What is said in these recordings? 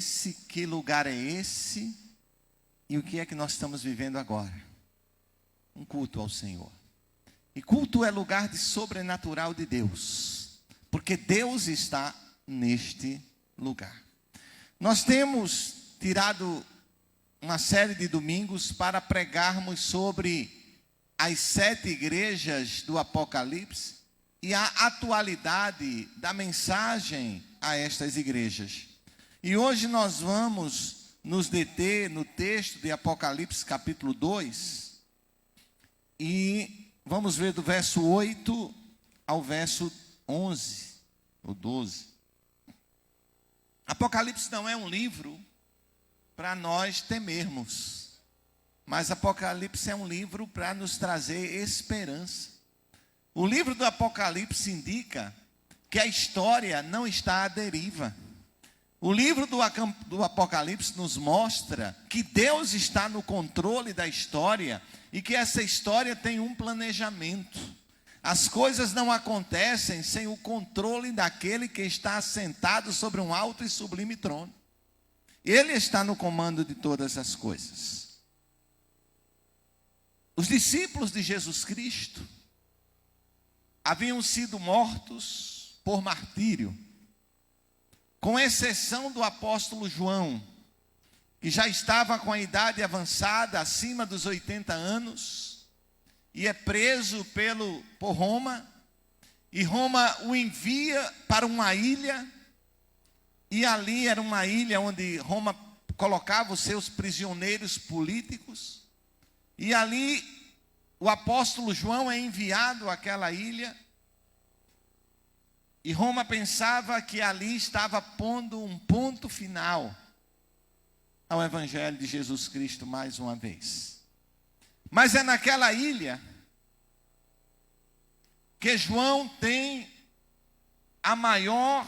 esse? Que lugar é esse? E o que é que nós estamos vivendo agora? Um culto ao Senhor. E culto é lugar de sobrenatural de Deus, porque Deus está neste lugar. Nós temos tirado uma série de domingos para pregarmos sobre as 7 igrejas do Apocalipse e a atualidade da mensagem a estas igrejas. E hoje nós vamos nos deter no texto de Apocalipse capítulo 2 e vamos ver do verso 8 ao verso 11 ou 12. Apocalipse não é um livro para nós temermos, mas Apocalipse é um livro para nos trazer esperança. O livro do Apocalipse indica que a história não está à deriva. O livro do Apocalipse nos mostra que Deus está no controle da história e que essa história tem um planejamento. As coisas não acontecem sem o controle daquele que está assentado sobre um alto e sublime trono. Ele está no comando de todas as coisas. Os discípulos de Jesus Cristo haviam sido mortos por martírio, com exceção do apóstolo João, que já estava com a idade avançada, acima dos 80 anos, e é preso por Roma, e Roma o envia para uma ilha, e ali era uma ilha onde Roma colocava os seus prisioneiros políticos, e ali o apóstolo João é enviado àquela ilha, e Roma pensava que ali estava pondo um ponto final ao Evangelho de Jesus Cristo mais uma vez. Mas é naquela ilha que João tem a maior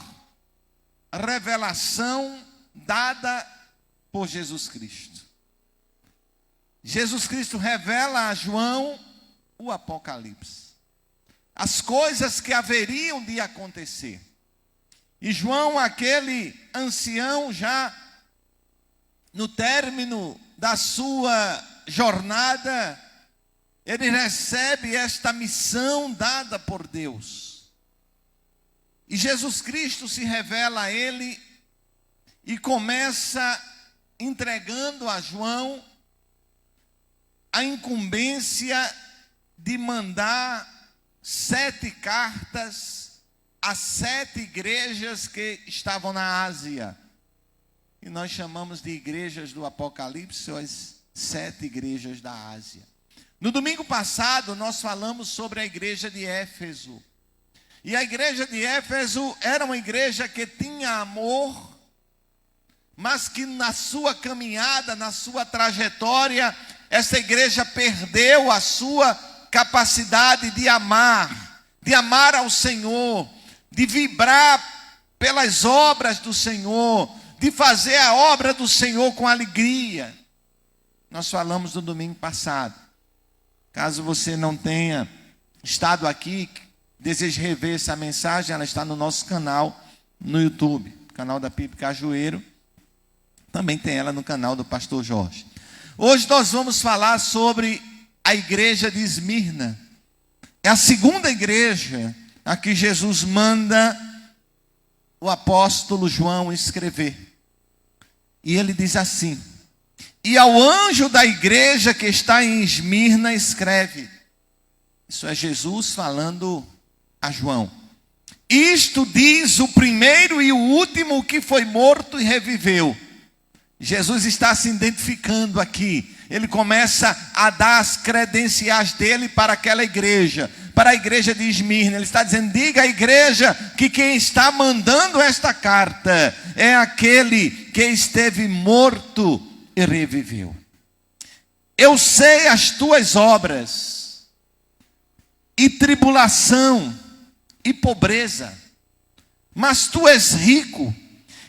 revelação dada por Jesus Cristo. Jesus Cristo revela a João o Apocalipse, as coisas que haveriam de acontecer. E João, aquele ancião, já no término da sua jornada, ele recebe esta missão dada por Deus. E Jesus Cristo se revela a ele e começa entregando a João a incumbência de mandar 7 cartas a 7 igrejas que estavam na Ásia. E nós chamamos de igrejas do Apocalipse, as 7 igrejas da Ásia. No domingo passado, nós falamos sobre a igreja de Éfeso. E a igreja de Éfeso era uma igreja que tinha amor, mas que na sua caminhada, na sua trajetória, essa igreja perdeu a sua capacidade de amar ao Senhor, de vibrar pelas obras do Senhor, de fazer a obra do Senhor com alegria. Nós falamos no domingo passado. Caso você não tenha estado aqui, deseje rever essa mensagem, ela está no nosso canal no YouTube, canal da PIB Cajueiro. Também tem ela no canal do pastor Jorge. Hoje nós vamos falar sobre a igreja de Esmirna. É a segunda igreja a que Jesus manda o apóstolo João escrever. E ele diz assim: e ao anjo da igreja que está em Esmirna escreve. Isso é Jesus falando a João. Isto diz o primeiro e o último que foi morto e reviveu. Jesus está se identificando aqui. Ele começa a dar as credenciais dele para aquela igreja, para a igreja de Esmirna. Ele está dizendo: diga à igreja que quem está mandando esta carta é aquele que esteve morto e reviveu. Eu sei as tuas obras, e tribulação, e pobreza, mas tu és rico,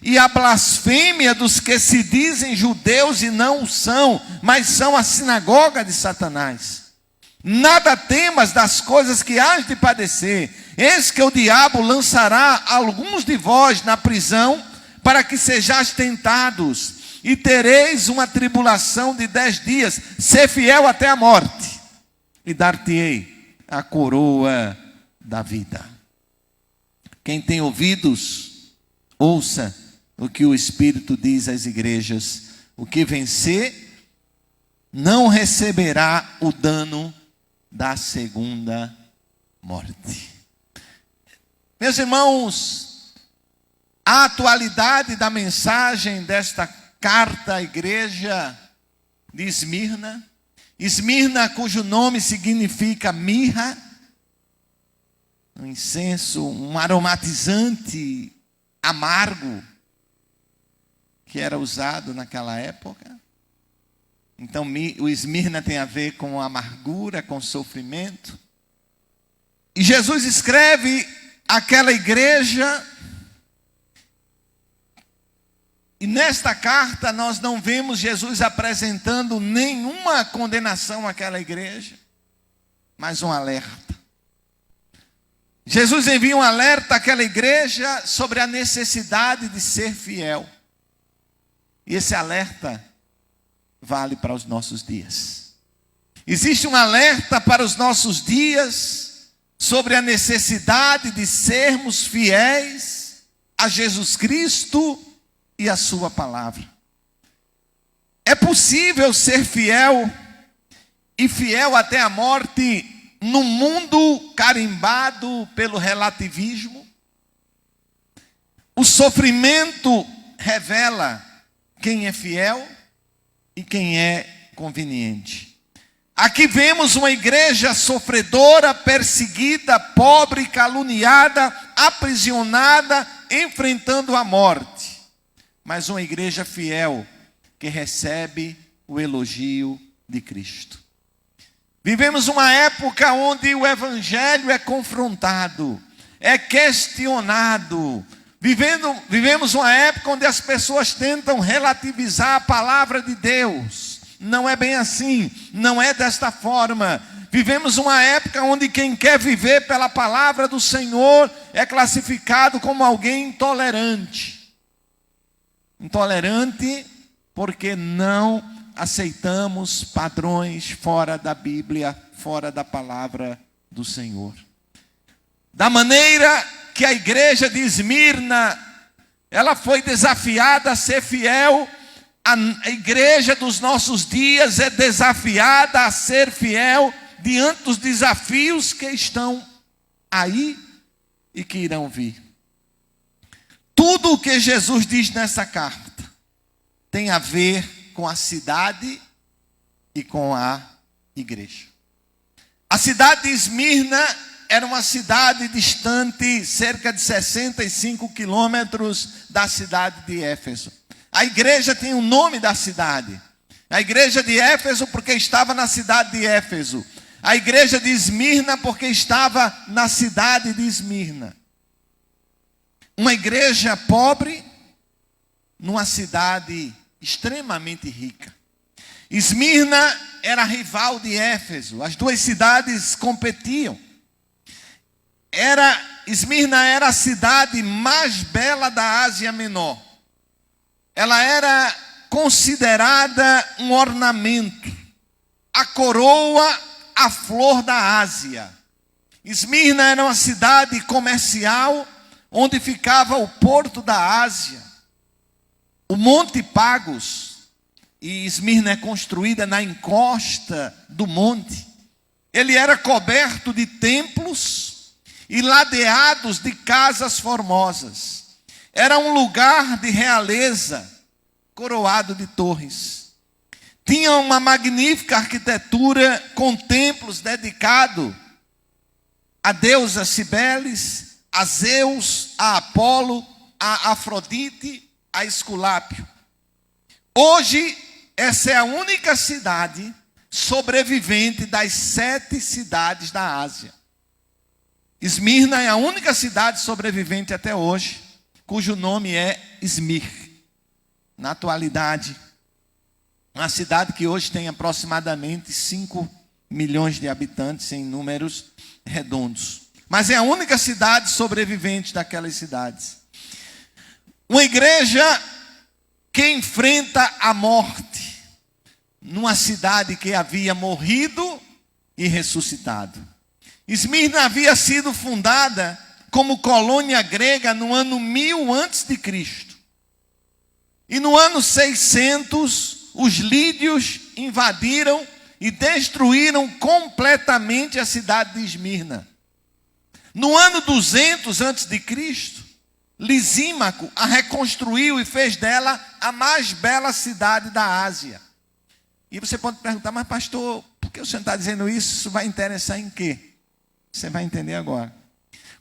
e a blasfêmia dos que se dizem judeus e não o são, mas são a sinagoga de Satanás. Nada temas das coisas que hás de padecer. Eis que o diabo lançará alguns de vós na prisão, para que sejais tentados, e tereis uma tribulação de 10 dias. Ser fiel até a morte, e dar-te-ei a coroa da vida. Quem tem ouvidos, ouça o que o Espírito diz às igrejas. O que vencer, não receberá o dano da segunda morte. Meus irmãos, a atualidade da mensagem desta carta à igreja de Esmirna, Esmirna, cujo nome significa mirra, um incenso, um aromatizante amargo, que era usado naquela época. Então, o Esmirna tem a ver com amargura, com sofrimento. E Jesus escreve àquela igreja, e nesta carta nós não vemos Jesus apresentando nenhuma condenação àquela igreja, mas um alerta. Jesus envia um alerta àquela igreja sobre a necessidade de ser fiel. E esse alerta vale para os nossos dias. Existe um alerta para os nossos dias sobre a necessidade de sermos fiéis a Jesus Cristo e a sua palavra. É possível ser fiel e fiel até a morte num mundo carimbado pelo relativismo? O sofrimento revela quem é fiel e quem é conveniente. Aqui vemos uma igreja sofredora, perseguida, pobre, caluniada, aprisionada, enfrentando a morte. Mas uma igreja fiel que recebe o elogio de Cristo. Vivemos uma época onde o evangelho é confrontado, é questionado. Vivemos uma época onde as pessoas tentam relativizar a palavra de Deus. Não é bem assim, não é desta forma. Vivemos uma época onde quem quer viver pela palavra do Senhor é classificado como alguém intolerante. Intolerante porque não aceitamos padrões fora da Bíblia, fora da palavra do Senhor. Da maneira que a igreja de Esmirna, ela foi desafiada a ser fiel, a igreja dos nossos dias é desafiada a ser fiel diante dos desafios que estão aí e que irão vir. Tudo o que Jesus diz nessa carta tem a ver com a cidade e com a igreja. A cidade de Esmirna era uma cidade distante, cerca de 65 quilômetros da cidade de Éfeso. A igreja tem o nome da cidade. A igreja de Éfeso porque estava na cidade de Éfeso. A igreja de Esmirna porque estava na cidade de Esmirna. Uma igreja pobre numa cidade extremamente rica. Esmirna era rival de Éfeso. As duas cidades competiam. Esmirna era a cidade mais bela da Ásia Menor. Ela era considerada um ornamento, a coroa, a flor da Ásia. Esmirna era uma cidade comercial onde ficava o porto da Ásia. O Monte Pagos, e Esmirna é construída na encosta do monte. Ele era coberto de templos e ladeados de casas formosas. Era um lugar de realeza, coroado de torres. Tinha uma magnífica arquitetura com templos dedicados a deusa Cibeles, a Zeus, a Apolo, a Afrodite, a Esculápio. Hoje, essa é a única cidade sobrevivente das 7 cidades da Ásia. Esmirna é a única cidade sobrevivente até hoje, cujo nome é Esmir. Na atualidade, uma cidade que hoje tem aproximadamente 5 milhões de habitantes em números redondos. Mas é a única cidade sobrevivente daquelas cidades. Uma igreja que enfrenta a morte numa cidade que havia morrido e ressuscitado. Esmirna havia sido fundada como colônia grega no ano 1000 a.C. E no ano 600, os lídios invadiram e destruíram completamente a cidade de Esmirna. No ano 200 a.C., Lisímaco a reconstruiu e fez dela a mais bela cidade da Ásia. E você pode perguntar, mas pastor, por que o senhor está dizendo isso? Isso vai interessar em quê? Você vai entender agora.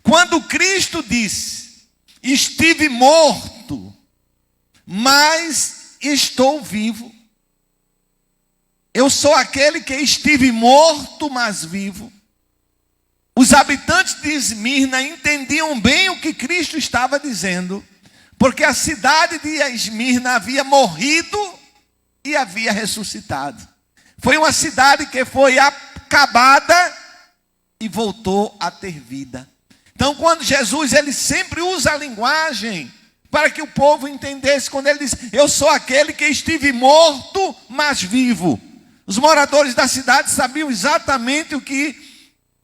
Quando Cristo disse, estive morto, mas estou vivo. Eu sou aquele que estive morto, mas vivo. Os habitantes de Esmirna entendiam bem o que Cristo estava dizendo, porque a cidade de Esmirna havia morrido e havia ressuscitado. Foi uma cidade que foi acabada e voltou a ter vida. Então, quando Jesus, ele sempre usa a linguagem para que o povo entendesse, quando ele diz, eu sou aquele que estive morto, mas vivo. Os moradores da cidade sabiam exatamente o que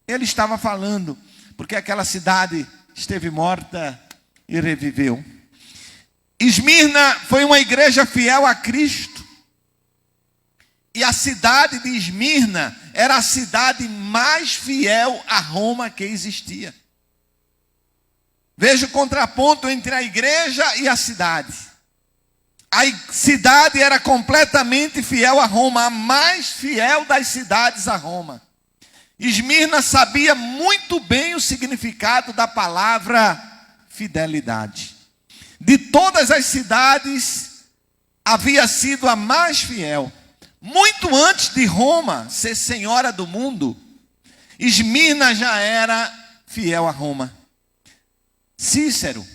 ele estava falando, porque aquela cidade esteve morta e reviveu. Esmirna foi uma igreja fiel a Cristo. E a cidade de Esmirna era a cidade mais fiel a Roma que existia. Veja o contraponto entre a igreja e a cidade. A cidade era completamente fiel a Roma, a mais fiel das cidades a Roma. Esmirna sabia muito bem o significado da palavra fidelidade. De todas as cidades, havia sido a mais fiel. Muito antes de Roma ser senhora do mundo, Esmirna já era fiel a Roma. Cícero,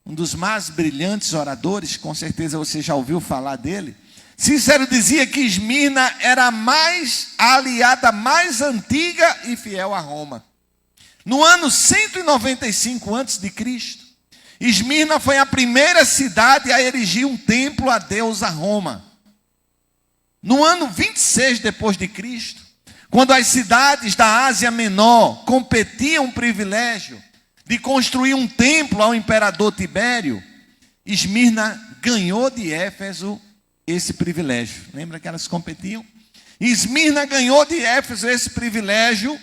um dos mais brilhantes oradores, com certeza você já ouviu falar dele. Cícero dizia que Esmirna era a aliada mais antiga e fiel a Roma. No ano 195 a.C., Esmirna foi a primeira cidade a erigir um templo a deusa Roma. No ano 26 depois de Cristo, quando as cidades da Ásia Menor competiam o privilégio de construir um templo ao imperador Tibério, Esmirna ganhou de Éfeso esse privilégio. Lembra que elas competiam? Esmirna ganhou de Éfeso esse privilégio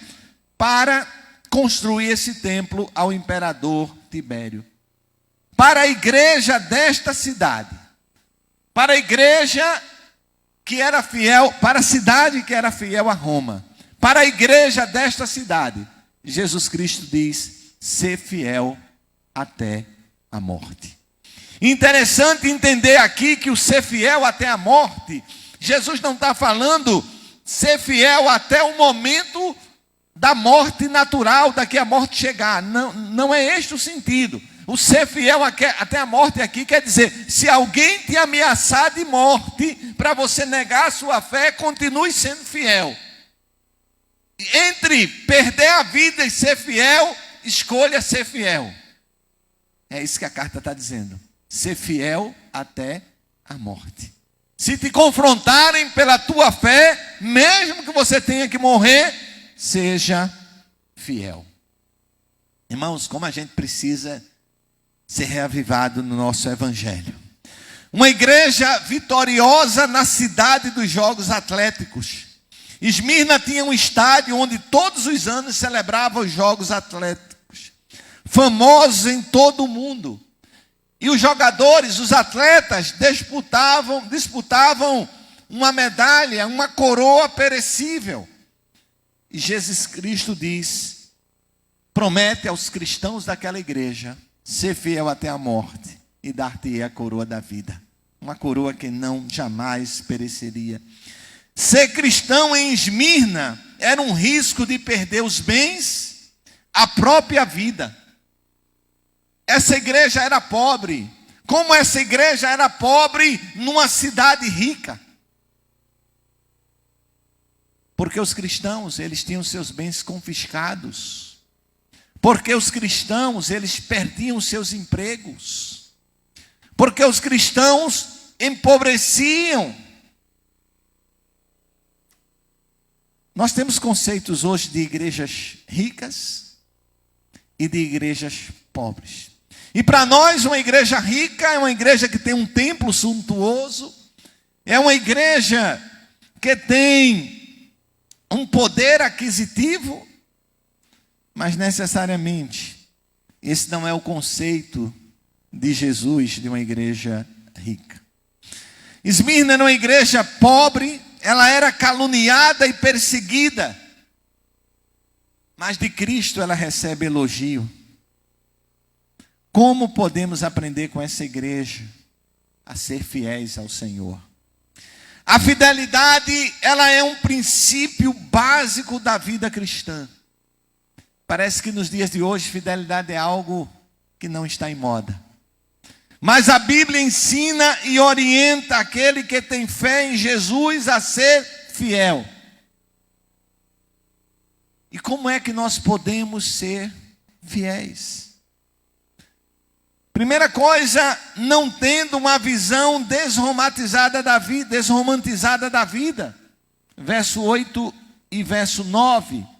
para construir esse templo ao imperador Tibério. Para a igreja desta cidade, para a igreja que era fiel, para a cidade que era fiel a Roma, para a igreja desta cidade, Jesus Cristo diz, ser fiel até a morte. Interessante entender aqui que o ser fiel até a morte, Jesus não está falando ser fiel até o momento da morte natural, daqui a morte chegar. Não é este o sentido. O ser fiel até a morte aqui quer dizer, se alguém te ameaçar de morte, para você negar a sua fé, continue sendo fiel. Entre perder a vida e ser fiel, escolha ser fiel. É isso que a carta está dizendo. Ser fiel até a morte. Se te confrontarem pela tua fé, mesmo que você tenha que morrer, seja fiel. Irmãos, como a gente precisa ser reavivado no nosso evangelho. Uma igreja vitoriosa na cidade dos Jogos Atléticos. Esmirna tinha um estádio onde todos os anos celebrava os Jogos Atléticos, famosos em todo o mundo. E os jogadores, os atletas, disputavam uma medalha, uma coroa perecível. E Jesus Cristo diz, promete aos cristãos daquela igreja, ser fiel até a morte e dar-te a coroa da vida. Uma coroa que não jamais pereceria. Ser cristão em Esmirna era um risco de perder os bens, a própria vida. Essa igreja era pobre. Como essa igreja era pobre numa cidade rica? Porque os cristãos, eles tinham seus bens confiscados. Porque os cristãos, eles perdiam seus empregos. porque os cristãos empobreciam. Nós temos conceitos hoje de igrejas ricas e de igrejas pobres. E para nós, uma igreja rica é uma igreja que tem um templo suntuoso, é uma igreja que tem um poder aquisitivo, mas necessariamente esse não é o conceito de Jesus de uma igreja rica. Esmirna era uma igreja pobre, ela era caluniada e perseguida, mas de Cristo ela recebe elogio. Como podemos aprender com essa igreja a ser fiéis ao Senhor? A fidelidade, ela é um princípio básico da vida cristã. Parece que nos dias de hoje, fidelidade é algo que não está em moda. Mas a Bíblia ensina e orienta aquele que tem fé em Jesus a ser fiel. E como é que nós podemos ser fiéis? Primeira coisa, não tendo uma visão desromantizada da vida. Verso 8 e verso 9.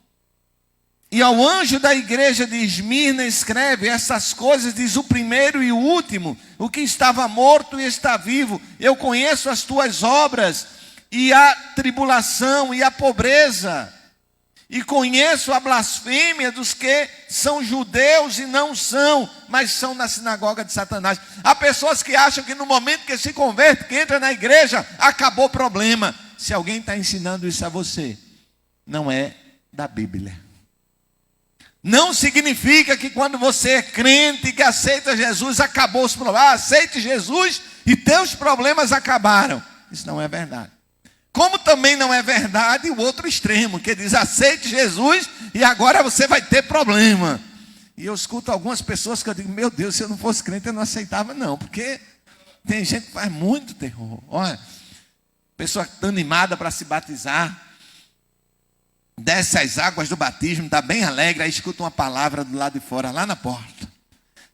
E ao anjo da igreja de Esmirna escreve: essas coisas diz o primeiro e o último, o que estava morto e está vivo. Eu conheço as tuas obras, e a tribulação e a pobreza, e conheço a blasfêmia dos que são judeus e não são, mas são na sinagoga de Satanás. Há pessoas que acham que no momento que se converte, que entra na igreja, acabou o problema. Se alguém está ensinando isso a você, não é da Bíblia. Não significa que quando você é crente, que aceita Jesus, acabou os problemas. Aceite Jesus e teus problemas acabaram. Isso não é verdade. Como também não é verdade o outro extremo, que diz: aceite Jesus e agora você vai ter problema. E eu escuto algumas pessoas que eu digo: meu Deus, se eu não fosse crente eu não aceitava não, porque tem gente que faz muito terror. Olha, pessoa que está animada para se batizar, desce as águas do batismo, está bem alegre, aí escuta uma palavra do lado de fora, lá na porta: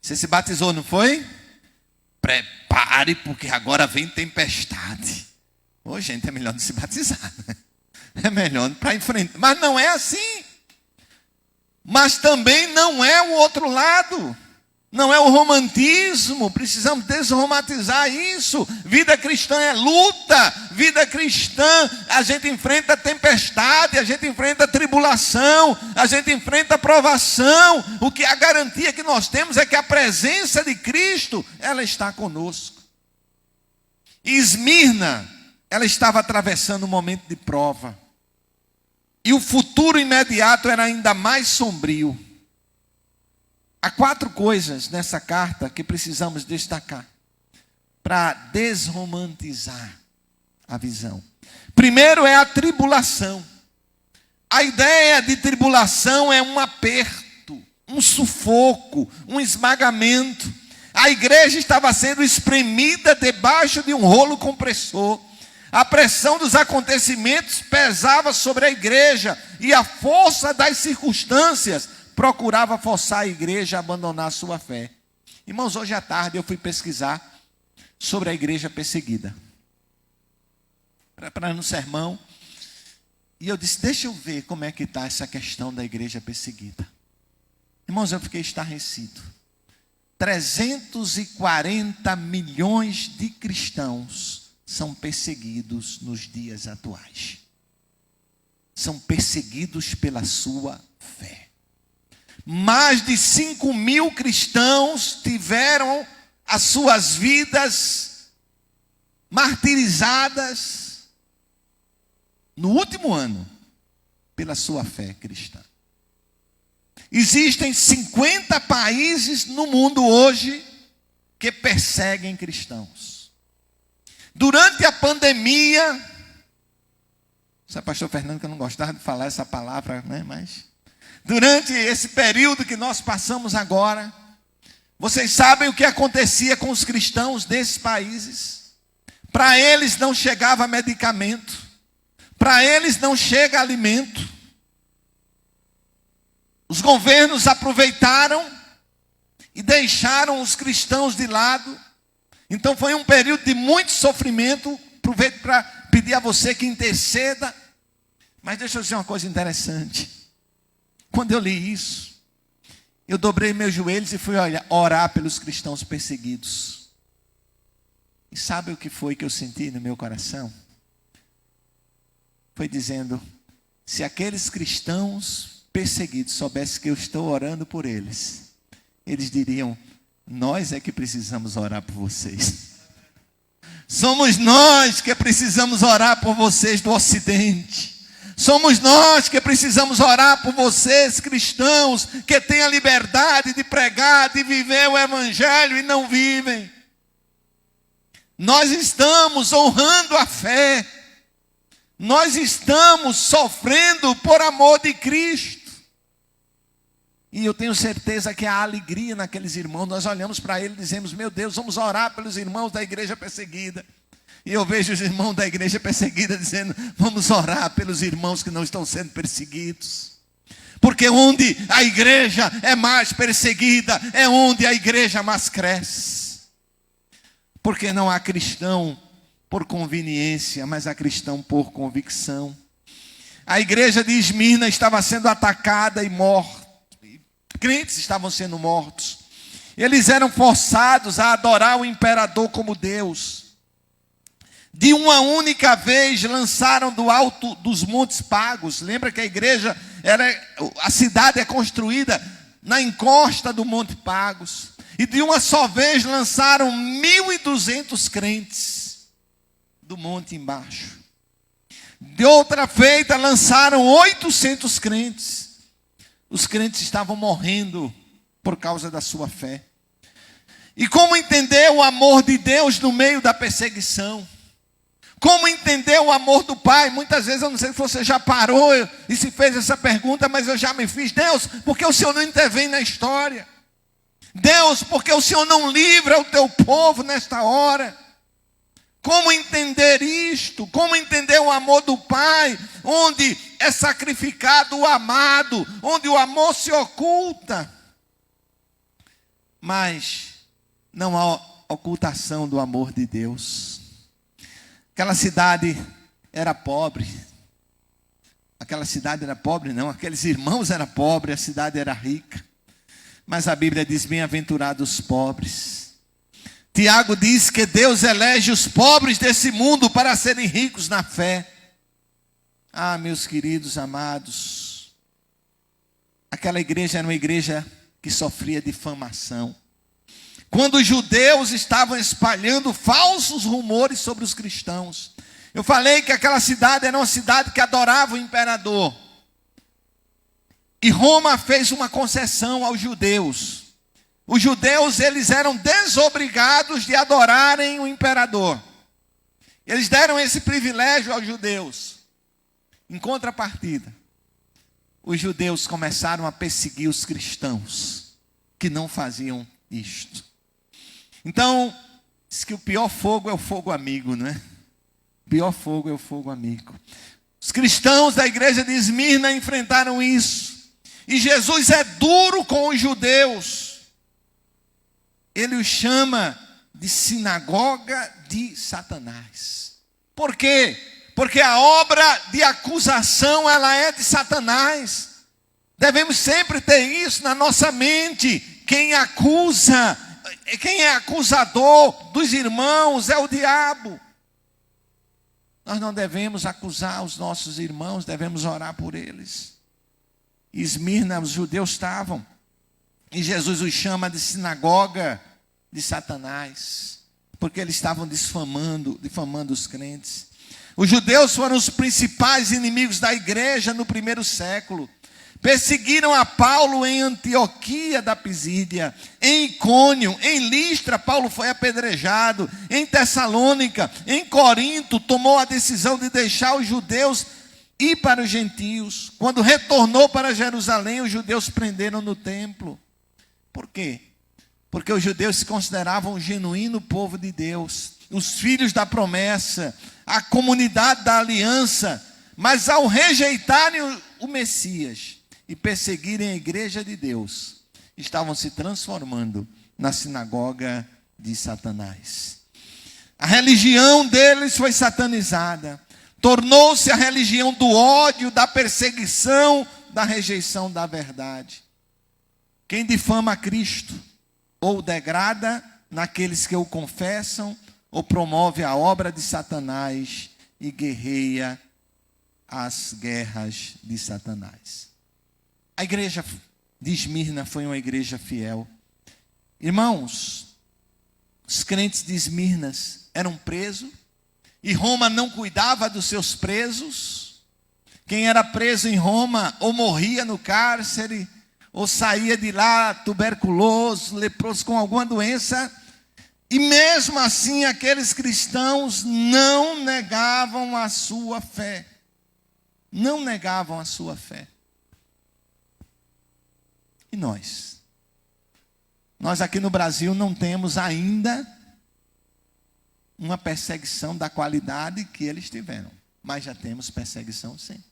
você se batizou, não foi? Prepare, porque agora vem tempestade. Ô, gente, é melhor não se batizar, né? É melhor para enfrentar. Mas não é assim. Mas também não é o outro lado. Não é o romantismo. Precisamos desromantizar isso. Vida cristã é luta. Vida cristã, a gente enfrenta tempestade, a gente enfrenta tribulação, a gente enfrenta provação. O que a garantia que nós temos é que a presença de Cristo, ela está conosco. E Esmirna, ela estava atravessando um momento de prova. E o futuro imediato era ainda mais sombrio. Há 4 coisas nessa carta que precisamos destacar para desromantizar a visão. Primeiro é a tribulação. A ideia de tribulação é um aperto, um sufoco, um esmagamento. A igreja estava sendo espremida debaixo de um rolo compressor. A pressão dos acontecimentos pesava sobre a igreja e a força das circunstâncias procurava forçar a igreja a abandonar a sua fé. Irmãos, hoje à tarde eu fui pesquisar sobre a igreja perseguida, preparando um sermão, e eu disse: deixa eu ver como é que está essa questão da igreja perseguida. Irmãos, eu fiquei estarrecido. 340 milhões de cristãos são perseguidos nos dias atuais. São perseguidos pela sua fé. Mais de 5 mil cristãos tiveram as suas vidas martirizadas no último ano pela sua fé cristã. Existem 50 países no mundo hoje que perseguem cristãos. Durante a pandemia, sabe, pastor Fernando, que eu não gostava de falar essa palavra, né? Mas durante esse período que nós passamos agora, vocês sabem o que acontecia com os cristãos desses países? Para eles não chegava medicamento, para eles não chega alimento. Os governos aproveitaram e deixaram os cristãos de lado Então foi um período de muito sofrimento. Aproveito para pedir a você que interceda. Mas deixa eu dizer uma coisa interessante. Quando eu li isso, eu dobrei meus joelhos e fui orar pelos cristãos perseguidos. E sabe o que foi que eu senti no meu coração? Foi dizendo, se aqueles cristãos perseguidos soubessem que eu estou orando por eles, eles diriam, nós é que precisamos orar por vocês. Somos nós que precisamos orar por vocês do Ocidente. Somos nós que precisamos orar por vocês, cristãos, que têm a liberdade de pregar, de viver o Evangelho e não vivem. Nós estamos honrando a fé. Nós estamos sofrendo por amor de Cristo. E eu tenho certeza que há alegria naqueles irmãos. Nós olhamos para eles e dizemos, meu Deus, vamos orar pelos irmãos da igreja perseguida. E eu vejo os irmãos da igreja perseguida dizendo, vamos orar pelos irmãos que não estão sendo perseguidos. Porque onde a igreja é mais perseguida, é onde a igreja mais cresce. Porque não há cristão por conveniência, mas há cristão por convicção. A igreja de Esmirna estava sendo atacada e morta. Crentes estavam sendo mortos. Eles eram forçados a adorar o imperador como Deus. De uma única vez lançaram do alto dos montes pagos. Lembra que a cidade é construída na encosta do Monte Pagos. E de uma só vez lançaram 1.200 crentes do monte embaixo. De outra feita lançaram 800 crentes. Os crentes estavam morrendo por causa da sua fé. E como entender o amor de Deus no meio da perseguição? Como entender o amor do Pai? Muitas vezes, eu não sei se você já parou e se fez essa pergunta, mas eu já me fiz. Deus, por que o Senhor não intervém na história? Deus, por que o Senhor não livra o teu povo nesta hora? Como entender isto? Como entender o amor do Pai, onde é sacrificado o amado, onde o amor se oculta? Mas não há ocultação do amor de Deus. Aquela cidade era pobre. Aquela cidade era pobre, não. Aqueles irmãos eram pobres, a cidade era rica. Mas a Bíblia diz, bem-aventurados os pobres. Tiago diz que Deus elege os pobres desse mundo para serem ricos na fé. Ah, meus queridos amados, aquela igreja era uma igreja que sofria difamação. Quando os judeus estavam espalhando falsos rumores sobre os cristãos. Eu falei que aquela cidade era uma cidade que adorava o imperador. E Roma fez uma concessão aos judeus. Os judeus, eles eram desobrigados de adorarem o imperador. Eles deram esse privilégio aos judeus. Em contrapartida, os judeus começaram a perseguir os cristãos que não faziam isto. Então, diz que o pior fogo é o fogo amigo, não é? O pior fogo é o fogo amigo. Os cristãos da igreja de Esmirna enfrentaram isso. E Jesus é duro com os judeus. Ele os chama de sinagoga de Satanás. Por quê? Porque a obra de acusação, ela é de Satanás. Devemos sempre ter isso na nossa mente. Quem acusa, quem é acusador dos irmãos é o diabo. Nós não devemos acusar os nossos irmãos, devemos orar por eles. Esmirna, os judeus estavam. E Jesus os chama de sinagoga de Satanás, porque eles estavam difamando os crentes. Os judeus foram os principais inimigos da igreja no primeiro século. Perseguiram a Paulo em Antioquia da Pisídia, em Icônio, em Listra, Paulo foi apedrejado, em Tessalônica, em Corinto, tomou a decisão de deixar os judeus ir para os gentios. Quando retornou para Jerusalém, os judeus prenderam no templo. Por quê? Porque os judeus se consideravam o genuíno povo de Deus, os filhos da promessa, a comunidade da aliança. Mas ao rejeitarem o Messias e perseguirem a igreja de Deus, estavam se transformando na sinagoga de Satanás. A religião deles foi satanizada. Tornou-se a religião do ódio, da perseguição, da rejeição da verdade. Quem difama Cristo, ou degrada naqueles que o confessam, ou promove a obra de Satanás e guerreia as guerras de Satanás. A igreja de Esmirna foi uma igreja fiel. Irmãos, os crentes de Esmirna eram presos, e Roma não cuidava dos seus presos. Quem era preso em Roma ou morria no cárcere, ou saía de lá tuberculoso, leproso, com alguma doença. E mesmo assim aqueles cristãos não negavam a sua fé. Não negavam a sua fé. E nós? Nós aqui no Brasil não temos ainda uma perseguição da qualidade que eles tiveram. Mas já temos perseguição, sim.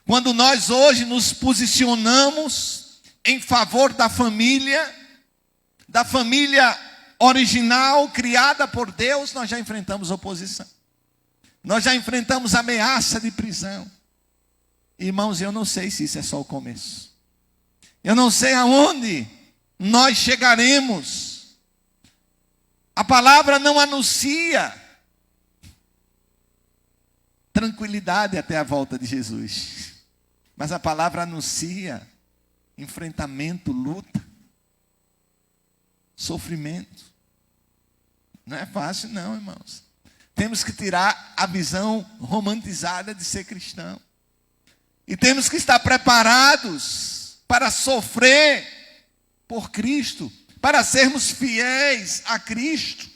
Quando nós hoje nos posicionamos em favor da família original, criada por Deus, nós já enfrentamos oposição. Nós já enfrentamos ameaça de prisão. Irmãos, eu não sei se isso é só o começo. Eu não sei aonde nós chegaremos. A palavra não anuncia tranquilidade até a volta de Jesus. Mas a palavra anuncia enfrentamento, luta, sofrimento. Não é fácil não, irmãos. Temos que tirar a visão romantizada de ser cristão. E temos que estar preparados para sofrer por Cristo, para sermos fiéis a Cristo.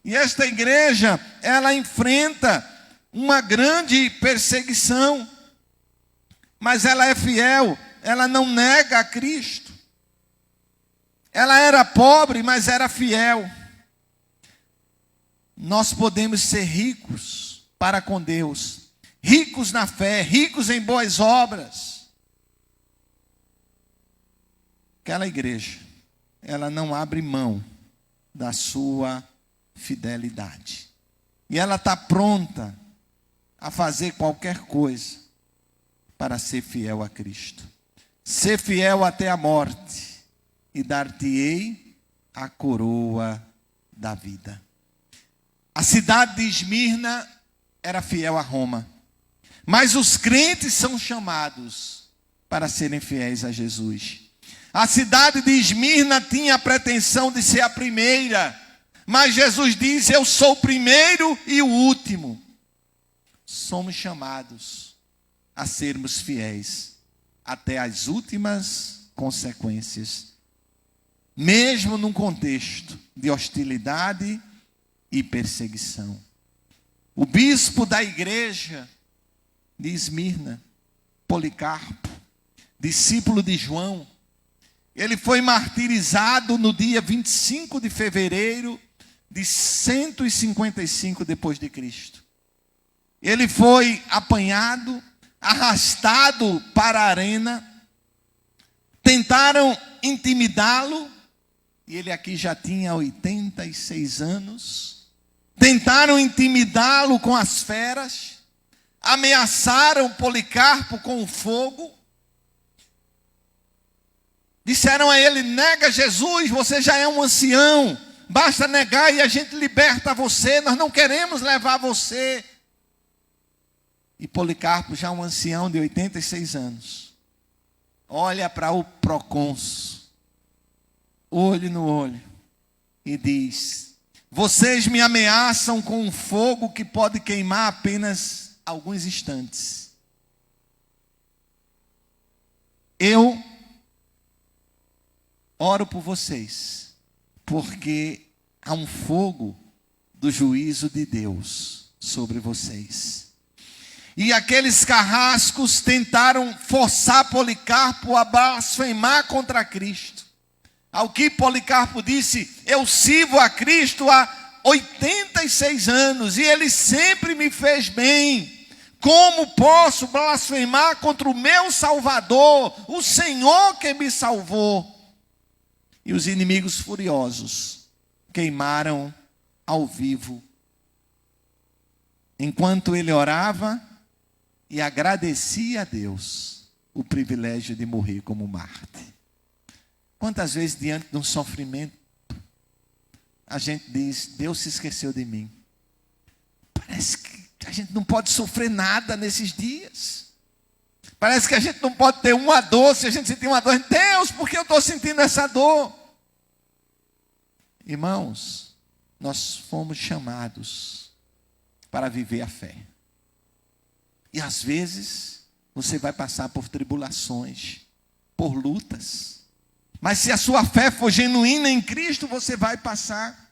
E esta igreja, ela enfrenta uma grande perseguição, mas ela é fiel, ela não nega a Cristo. Ela era pobre, mas era fiel. Nós podemos ser ricos para com Deus, ricos na fé, ricos em boas obras. Aquela igreja, ela não abre mão da sua fidelidade. E ela está pronta a fazer qualquer coisa para ser fiel a Cristo. Ser fiel até a morte, e dar-te-ei a coroa da vida. A cidade de Esmirna era fiel a Roma, mas os crentes são chamados para serem fiéis a Jesus. A cidade de Esmirna tinha a pretensão de ser a primeira, mas Jesus diz: eu sou o primeiro e o último. Somos chamados a sermos fiéis até as últimas consequências, mesmo num contexto de hostilidade e perseguição. O bispo da igreja de Esmirna, Policarpo, discípulo de João, ele foi martirizado no dia 25 de fevereiro de 155 depois de Cristo. Ele foi apanhado, arrastado para a arena, tentaram intimidá-lo, e ele aqui já tinha 86 anos, tentaram intimidá-lo com as feras, ameaçaram Policarpo com o fogo, disseram a ele: nega Jesus, você já é um ancião, basta negar e a gente liberta você, nós não queremos levar você. E Policarpo, já um ancião de 86 anos, olha para o procônsul, olho no olho, e diz: vocês me ameaçam com um fogo que pode queimar apenas alguns instantes. Eu oro por vocês, porque há um fogo do juízo de Deus sobre vocês. E aqueles carrascos tentaram forçar Policarpo a blasfemar contra Cristo. Ao que Policarpo disse: eu sirvo a Cristo há 86 anos, e Ele sempre me fez bem. Como posso blasfemar contra o meu Salvador, o Senhor que me salvou? E os inimigos furiosos queimaram ao vivo enquanto ele orava e agradecia a Deus o privilégio de morrer como Marte. Quantas vezes diante de um sofrimento a gente diz: Deus se esqueceu de mim. Parece que a gente não pode sofrer nada nesses dias. Parece que a gente não pode ter uma dor. Se a gente sentir uma dor, Deus, por que eu estou sentindo essa dor? Irmãos, nós fomos chamados para viver a fé. E às vezes você vai passar por tribulações, por lutas. Mas se a sua fé for genuína em Cristo, você vai passar.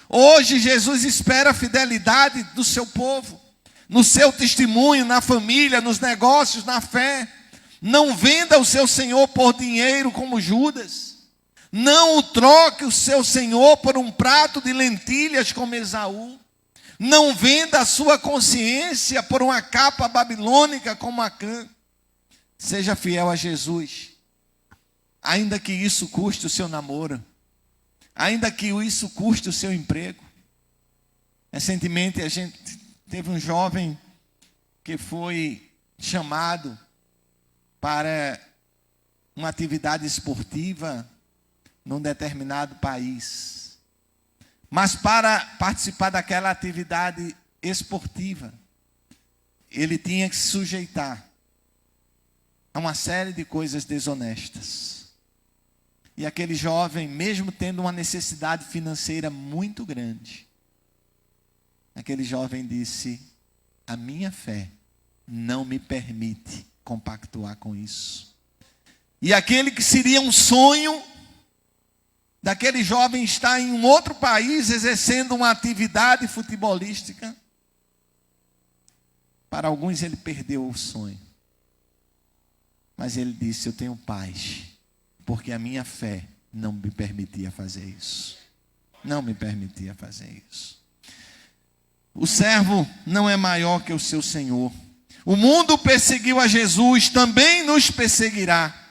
Hoje Jesus espera a fidelidade do seu povo, no seu testemunho, na família, nos negócios, na fé. Não venda o seu Senhor por dinheiro como Judas. Não troque o seu Senhor por um prato de lentilhas como Esaú. Não venda a sua consciência por uma capa babilônica como Acã. Seja fiel a Jesus. Ainda que isso custe o seu namoro. Ainda que isso custe o seu emprego. Recentemente a gente teve um jovem que foi chamado para uma atividade esportiva num determinado país. Mas para participar daquela atividade esportiva, ele tinha que se sujeitar a uma série de coisas desonestas. E aquele jovem, mesmo tendo uma necessidade financeira muito grande, aquele jovem disse: a minha fé não me permite compactuar com isso. E aquele que seria um sonho daquele jovem está em um outro país exercendo uma atividade futebolística. Para alguns ele perdeu o sonho. Mas ele disse: eu tenho paz, porque a minha fé não me permitia fazer isso. Não me permitia fazer isso. O servo não é maior que o seu senhor. O mundo perseguiu a Jesus, também nos perseguirá.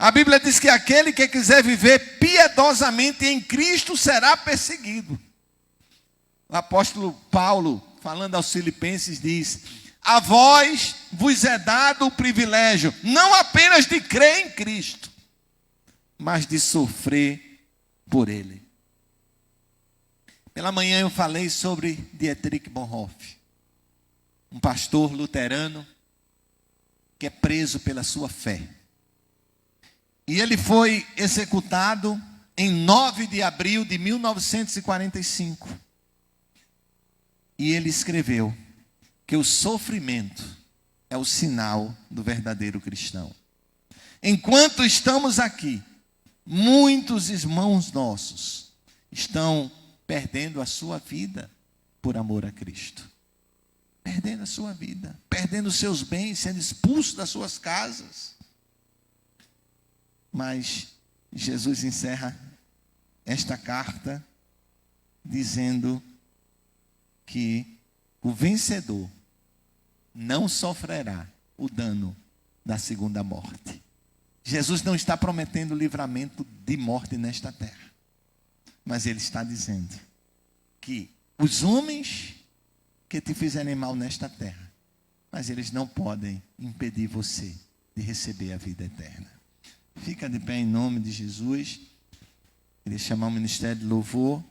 A Bíblia diz que aquele que quiser viver piedosamente em Cristo será perseguido. O apóstolo Paulo, falando aos Filipenses, diz: a vós vos é dado o privilégio, não apenas de crer em Cristo, mas de sofrer por Ele. Pela manhã eu falei sobre Dietrich Bonhoeffer, um pastor luterano que é preso pela sua fé. E ele foi executado em 9 de abril de 1945. E ele escreveu que o sofrimento é o sinal do verdadeiro cristão. Enquanto estamos aqui, muitos irmãos nossos estão perdendo a sua vida por amor a Cristo. Perdendo a sua vida, perdendo os seus bens, sendo expulsos das suas casas. Mas Jesus encerra esta carta dizendo que o vencedor não sofrerá o dano da segunda morte. Jesus não está prometendo livramento de morte nesta terra, mas ele está dizendo que os homens que te fizerem mal nesta terra, mas eles não podem impedir você de receber a vida eterna. Fica de pé em nome de Jesus. Queria chamar o ministério de louvor.